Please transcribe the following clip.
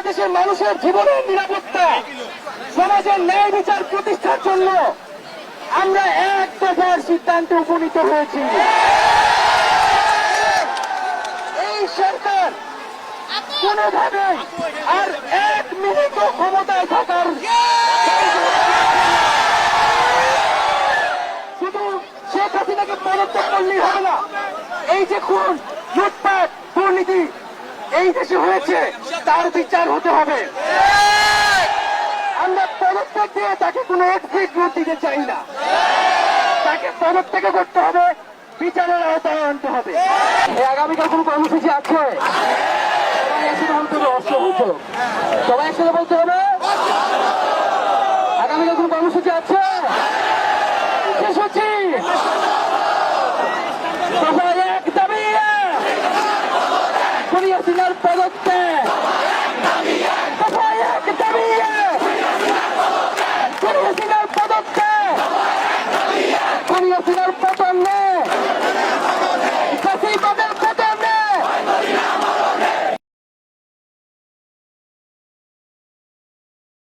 বাংলাদেশের মানুষের জীবনের নিরাপত্তা, সমাজের ন্যায় বিচার প্রতিষ্ঠার জন্য আমরা এক দফার সিদ্ধান্তে উপনীত হয়েছি। এই সরকার কোনোভাবেই আর এক মিনিট ক্ষমতায় থাকার শুধু শেখ হাসিনাকে পদত্যাগ করলেই হবে না। এই যে খুন, লুটপাট, দুর্নীতি এই দেশে হয়েছে, তার বিচার হতে হবে। আমরা পদত্যাগ দিয়ে তাকে কোনো এক্সিট রুট দিতে চাই না। তাকে পদত্যাগ করতে হবে, বিচারের আওতায় আনতে হবে। আগামীকাল কোন কর্মসূচি আছে? সবাই একসাথে বলতে হবে অসহযোগ। সবাই একসাথে বলতে হবে আগামীকাল কোন কর্মসূচি আছে? শেষ হচ্ছি। সবাই এক দাবি, খুনি হাসিনার পদত্যাগ। সবাই এক দাবি, খুনি হাসিনার পদত্যাগ। খুনি হাসিনার